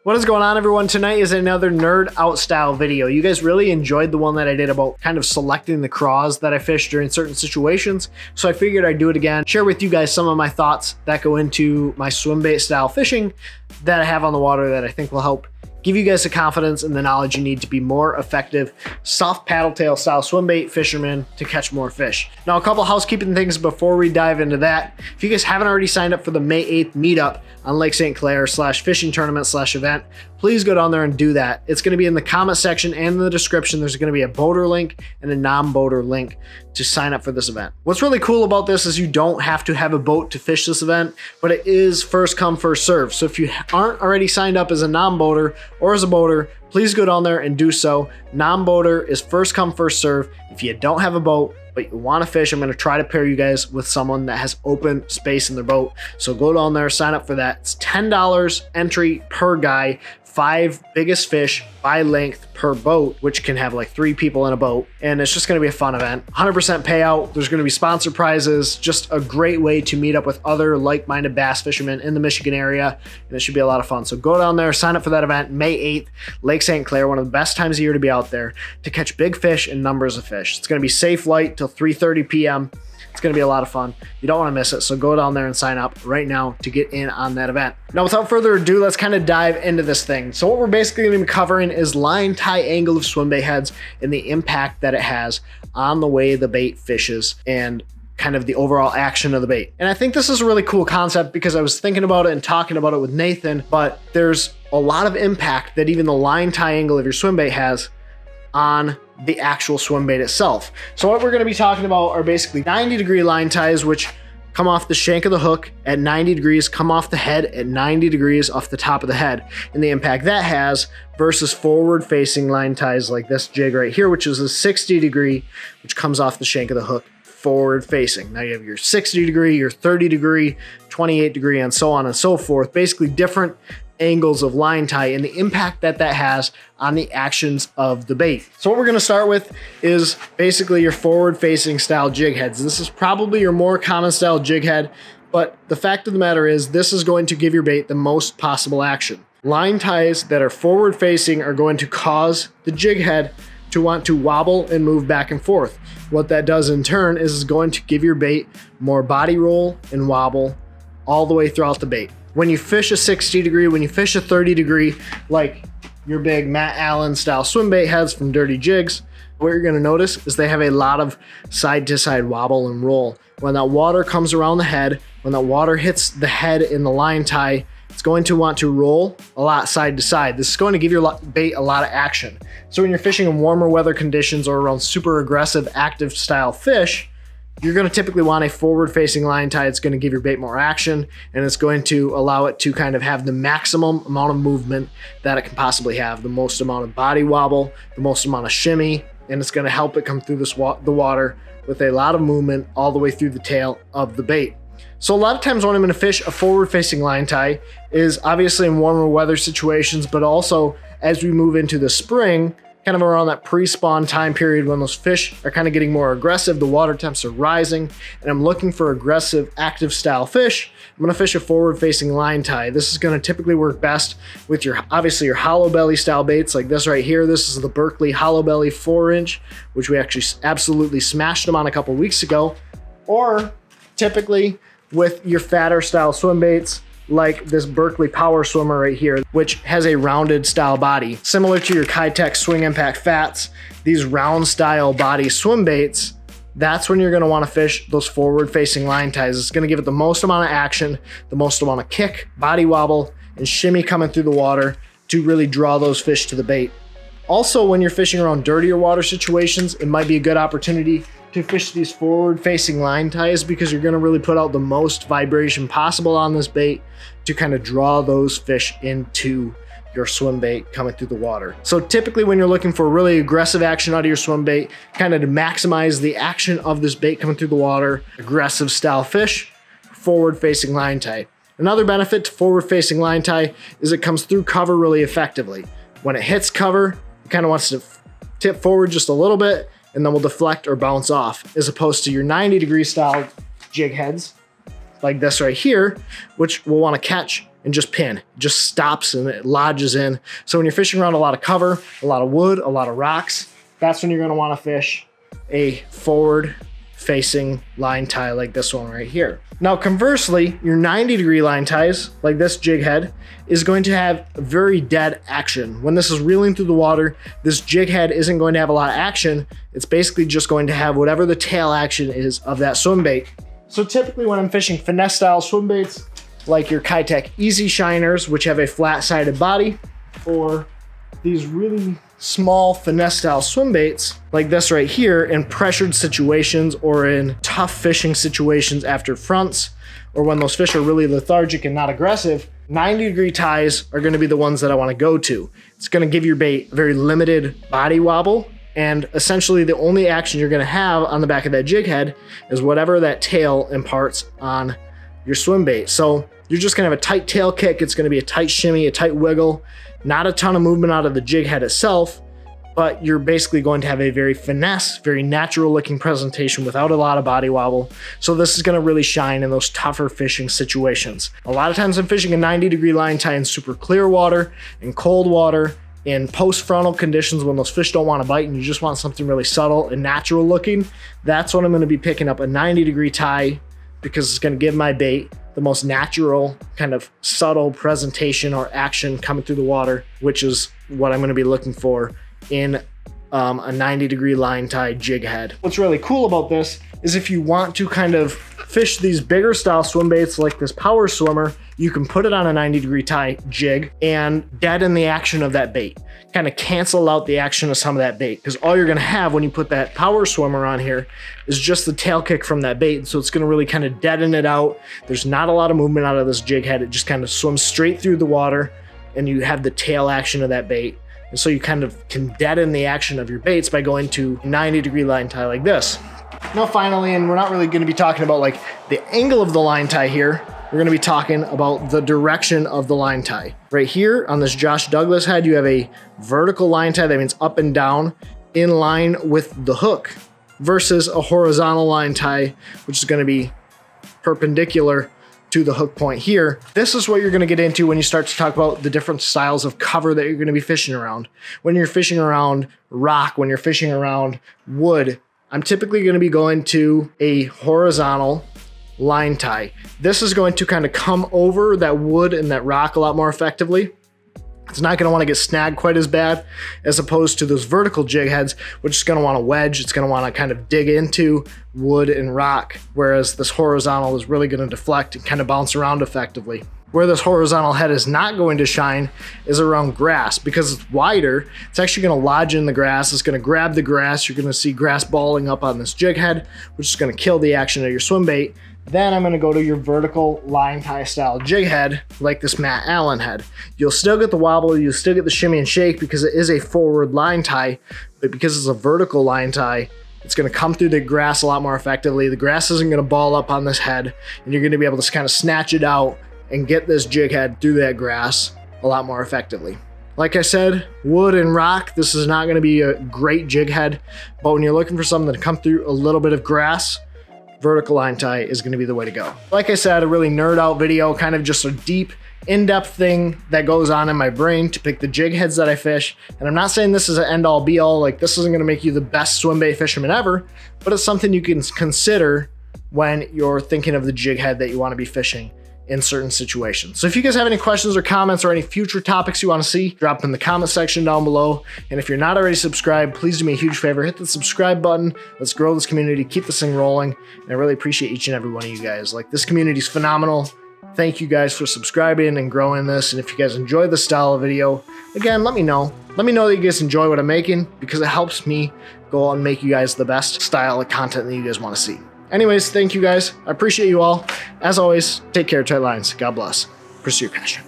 What is going on, everyone? Tonight is another nerd out style video. You guys really enjoyed the one that I did about kind of selecting the craws that I fish during certain situations. So I figured I'd do it again, share with you guys some of my thoughts that go into my swim bait style fishing that I have on the water that I think will help give you guys the confidence and the knowledge you need to be more effective soft paddle tail style swim bait fishermen to catch more fish. Now, a couple housekeeping things before we dive into that. If you guys haven't already signed up for the May 8th meetup on Lake St. Clair /fishing tournament /event, please go down there and do that. It's going to be in the comment section and in the description. There's going to be a boater link and a non-boater link to sign up for this event. What's really cool about this is you don't have to have a boat to fish this event, but it is first come, first serve. So if you aren't already signed up as a non-boater or as a boater, please go down there and do so. Non-boater is first come, first serve. If you don't have a boat, but you want to fish, I'm going to try to pair you guys with someone that has open space in their boat. So go down there, sign up for that. It's $10 entry per guy, 5 biggest fish by length per boat, which can have like 3 people in a boat. And it's just going to be a fun event. 100% payout. There's going to be sponsor prizes, just a great way to meet up with other like-minded bass fishermen in the Michigan area. And it should be a lot of fun. So go down there, sign up for that event, May 8th, Lake St. Clair, one of the best times of year to be out there to catch big fish and numbers of fish. It's going to be safe light till 3:30 p.m. It's going to be a lot of fun. You don't want to miss it. So go down there and sign up right now to get in on that event. Now, without further ado, let's kind of dive into this thing. So what we're basically going to be covering is line tie angle of swim bait heads and the impact that it has on the way the bait fishes and kind of the overall action of the bait. And I think this is a really cool concept because I was thinking about it and talking about it with Nathan, but there's a lot of impact that even the line tie angle of your swim bait has on the actual swim bait itself. So what we're going to be talking about are basically 90-degree line ties, which come off the shank of the hook at 90 degrees, come off the head at 90 degrees off the top of the head, and the impact that has versus forward-facing line ties like this jig right here, which is a 60-degree, which comes off the shank of the hook forward-facing. Now you have your 60-degree, your 30-degree, 28-degree, and so on and so forth. Basically different angles of line tie and the impact that that has on the actions of the bait. So what we're going to start with is basically your forward facing style jig heads. This is probably your more common style jig head, but the fact of the matter is this is going to give your bait the most possible action. Line ties that are forward facing are going to cause the jig head to want to wobble and move back and forth. What that does in turn is going to give your bait more body roll and wobble all the way throughout the bait. When you fish a 60-degree, when you fish a 30-degree, like your big Matt Allen style swim bait heads from Dirty Jigs, what you're gonna notice is they have a lot of side-to-side wobble and roll. When that water comes around the head, when that water hits the head in the line tie, it's going to want to roll a lot side to side. This is going to give your bait a lot of action. So when you're fishing in warmer weather conditions or around super aggressive, active style fish, you're going to typically want a forward-facing line tie. It's going to give your bait more action, and it's going to allow it to kind of have the maximum amount of movement that it can possibly have, the most amount of body wobble, the most amount of shimmy, and it's going to help it come through the water with a lot of movement all the way through the tail of the bait. So a lot of times when I'm going to fish a forward-facing line tie is obviously in warmer weather situations, but also as we move into the spring, kind of around that pre-spawn time period when those fish are kind of getting more aggressive, the water temps are rising, and I'm looking for aggressive, active style fish, I'm gonna fish a forward-facing line tie. This is gonna typically work best with obviously your hollow belly style baits like this right here. This is the Berkley hollow belly 4-inch, which we actually absolutely smashed them on a couple weeks ago, or typically with your fatter style swim baits, like this Berkley Power Swimmer right here, which has a rounded style body. Similar to your Kitech Swing Impact Fats, these round style body swim baits, that's when you're gonna wanna fish those forward facing line ties. It's gonna give it the most amount of action, the most amount of kick, body wobble, and shimmy coming through the water to really draw those fish to the bait. Also, when you're fishing around dirtier water situations, it might be a good opportunity to fish these forward facing line ties because you're gonna really put out the most vibration possible on this bait to kind of draw those fish into your swim bait coming through the water. So typically when you're looking for really aggressive action out of your swim bait, kind of to maximize the action of this bait coming through the water, aggressive style fish, forward facing line tie. Another benefit to forward facing line tie is it comes through cover really effectively. When it hits cover, it kind of wants to tip forward just a little bit and then will deflect or bounce off, as opposed to your 90-degree style jig heads like this right here, which will want to catch and just pin. It just stops and it lodges in. So when you're fishing around a lot of cover, a lot of wood, a lot of rocks, that's when you're gonna wanna fish a forward facing line tie like this one right here. Now conversely, your 90-degree line ties, like this jig head, is going to have very dead action. When this is reeling through the water, this jig head isn't going to have a lot of action. It's basically just going to have whatever the tail action is of that swim bait. So typically when I'm fishing finesse style swim baits, like your Kitech Easy Shiners, which have a flat-sided body, or these really small finesse style swim baits like this right here in pressured situations or in tough fishing situations after fronts, or when those fish are really lethargic and not aggressive, 90-degree ties are going to be the ones that I want to go to. It's going to give your bait a very limited body wobble, and essentially the only action you're going to have on the back of that jig head is whatever that tail imparts on your swim bait. So you're just going to have a tight tail kick. It's going to be a tight shimmy, a tight wiggle, not a ton of movement out of the jig head itself, but you're basically going to have a very finesse, very natural looking presentation without a lot of body wobble. So this is gonna really shine in those tougher fishing situations. A lot of times I'm fishing a 90-degree line tie in super clear water, in cold water, in post-frontal conditions when those fish don't wanna bite and you just want something really subtle and natural looking. That's when I'm gonna be picking up a 90-degree tie, because it's gonna give my bait the most natural kind of subtle presentation or action coming through the water, which is what I'm gonna be looking for in a 90-degree line tie jig head. What's really cool about this is if you want to kind of fish these bigger style swim baits like this power swimmer, you can put it on a 90-degree tie jig and deaden the action of that bait. Kind of cancel out the action of some of that bait, because all you're gonna have when you put that power swimmer on here is just the tail kick from that bait. So it's gonna really kind of deaden it out. There's not a lot of movement out of this jig head. It just kind of swims straight through the water and you have the tail action of that bait. And so you kind of can deaden the action of your baits by going to 90-degree line tie like this. Now finally, and we're not really gonna be talking about like the angle of the line tie here, we're gonna be talking about the direction of the line tie. Right here on this Josh Douglas head, you have a vertical line tie, that means up and down in line with the hook, versus a horizontal line tie, which is gonna be perpendicular to the hook point here. This is what you're gonna get into when you start to talk about the different styles of cover that you're gonna be fishing around. When you're fishing around rock, when you're fishing around wood, I'm typically gonna be going to a horizontal line tie. This is going to kind of come over that wood and that rock a lot more effectively. It's not gonna wanna get snagged quite as bad as opposed to those vertical jig heads, which is gonna wanna wedge. It's gonna wanna kind of dig into wood and rock, whereas this horizontal is really gonna deflect and kind of bounce around effectively. Where this horizontal head is not going to shine is around grass, because it's wider. It's actually gonna lodge in the grass. It's gonna grab the grass. You're gonna see grass balling up on this jig head, which is gonna kill the action of your swim bait. Then I'm gonna go to your vertical line tie style jig head, like this Matt Allen head. You'll still get the wobble, you'll still get the shimmy and shake because it is a forward line tie, but because it's a vertical line tie, it's gonna come through the grass a lot more effectively. The grass isn't gonna ball up on this head, and you're gonna be able to kind of snatch it out and get this jig head through that grass a lot more effectively. Like I said, wood and rock, this is not gonna be a great jig head, but when you're looking for something to come through a little bit of grass, vertical line tie is gonna be the way to go. Like I said, a really nerd out video, kind of just a deep, in-depth thing that goes on in my brain to pick the jig heads that I fish. And I'm not saying this is an end all be all, like this isn't gonna make you the best swim bait fisherman ever, but it's something you can consider when you're thinking of the jig head that you wanna be fishing in certain situations. So if you guys have any questions or comments or any future topics you want to see, drop them in the comment section down below. And if you're not already subscribed, please do me a huge favor, hit the subscribe button. Let's grow this community, keep this thing rolling. And I really appreciate each and every one of you guys. Like, this community is phenomenal. Thank you guys for subscribing and growing this. And if you guys enjoy this style of video, again, let me know. Let me know that you guys enjoy what I'm making, because it helps me go out and make you guys the best style of content that you guys want to see. Anyways, thank you guys. I appreciate you all. As always, take care, tight lines. God bless. Pursue your passion.